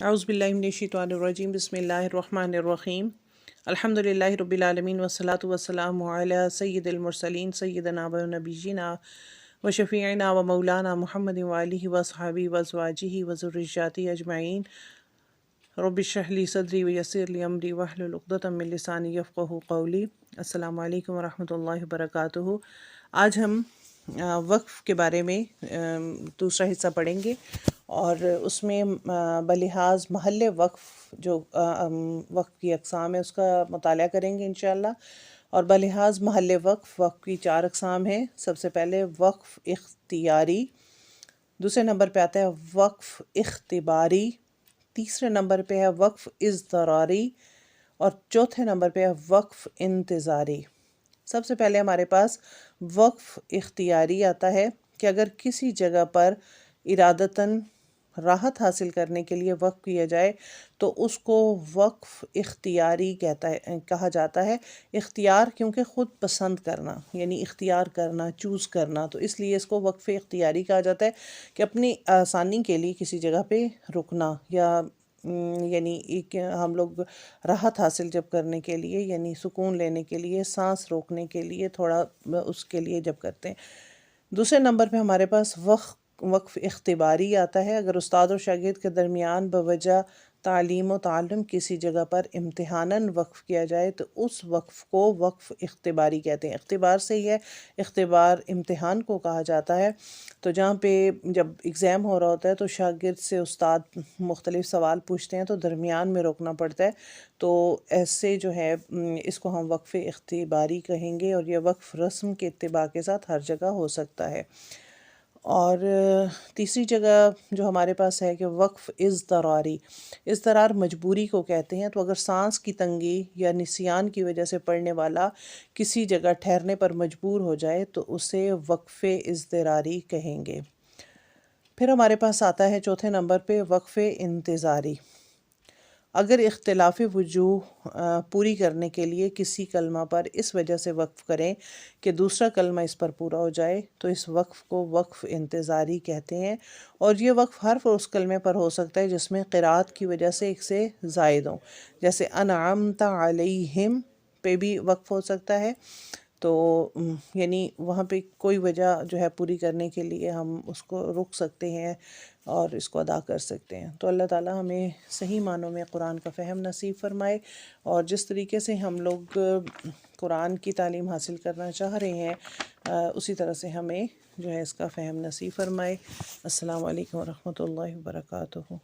اعوذ باللہ من الشیطان الرجیم بسم اللہ الرحمن الرحیم الحمد للہ رب العالمین والصلاة والسلام علی سید المرسلین سیدنا و نبینا و شفیعنا و مولانا محمد وآلہ وصحبہ وازواجہ وذریاتہ اجمعین رب اشرح لی صدری ویسر لی امری واحلل عقدۃ من لسانی یفقہوا قولی۔ السلام علیکم ورحمۃ اللہ وبرکاتہ۔ آج ہم وقف کے بارے میں دوسرا حصہ پڑھیں گے، اور اس میں بلحاظ محل وقف جو وقف کی اقسام ہے اس کا مطالعہ کریں گے انشاءاللہ۔ اور بلحاظ محل وقف کی 4 اقسام ہیں۔ سب سے پہلے وقف اختیاری، دوسرے نمبر پہ آتا ہے وقف اختباری، تیسرے نمبر پہ ہے وقف اضطراری، اور چوتھے نمبر پہ ہے وقف انتظاری۔ سب سے پہلے ہمارے پاس وقف اختیاری آتا ہے کہ اگر کسی جگہ پر ارادتاً راحت حاصل کرنے کے لیے وقف کیا جائے تو اس کو وقف اختیاری کہا جاتا ہے۔ اختیار کیونکہ خود پسند کرنا، یعنی اختیار کرنا، چوز کرنا، تو اس لیے اس کو وقف اختیاری کہا جاتا ہے کہ اپنی آسانی کے لیے کسی جگہ پہ رکنا، یا یعنی ایک ہم لوگ راحت حاصل جب کرنے کے لیے، یعنی سکون لینے کے لیے، سانس روکنے کے لیے تھوڑا اس کے لیے جب کرتے ہیں۔ دوسرے نمبر پہ ہمارے پاس وقف اختباری آتا ہے۔ اگر استاد اور شاگرد کے درمیان بوجہ تعلیم و تعلم کسی جگہ پر امتحاناً وقف کیا جائے تو اس وقف کو وقف اختباری کہتے ہیں۔ اختبار سے ہی ہے، اختبار امتحان کو کہا جاتا ہے۔ تو جہاں پہ جب ایگزام ہو رہا ہوتا ہے تو شاگرد سے استاد مختلف سوال پوچھتے ہیں تو درمیان میں روکنا پڑتا ہے، تو ایسے جو ہے اس کو ہم وقف اختباری کہیں گے، اور یہ وقف رسم کے اتباع کے ساتھ ہر جگہ ہو سکتا ہے۔ اور تیسری جگہ جو ہمارے پاس ہے کہ وقف اضطراری، اضطرار مجبوری کو کہتے ہیں۔ تو اگر سانس کی تنگی یا نسیان کی وجہ سے پڑھنے والا کسی جگہ ٹھہرنے پر مجبور ہو جائے تو اسے وقف اضطراری کہیں گے۔ پھر ہمارے پاس آتا ہے چوتھے نمبر پہ وقف انتظاری۔ اگر اختلاف وجوہ پوری کرنے کے لیے کسی کلمہ پر اس وجہ سے وقف کریں کہ دوسرا کلمہ اس پر پورا ہو جائے تو اس وقف کو وقف انتظاری کہتے ہیں۔ اور یہ وقف حرف اس کلمے پر ہو سکتا ہے جس میں قرأت کی وجہ سے ایک سے زائد ہوں، جیسے انعمت علیہم پہ بھی وقف ہو سکتا ہے۔ تو یعنی وہاں پہ کوئی وجہ جو ہے پوری کرنے کے لیے ہم اس کو رک سکتے ہیں اور اس کو ادا کر سکتے ہیں۔ تو اللہ تعالیٰ ہمیں صحیح معنوں میں قرآن کا فہم نصیب فرمائے، اور جس طریقے سے ہم لوگ قرآن کی تعلیم حاصل کرنا چاہ رہے ہیں اسی طرح سے ہمیں جو ہے اس کا فہم نصیب فرمائے۔ السلام علیکم ورحمۃ اللہ وبرکاتہ۔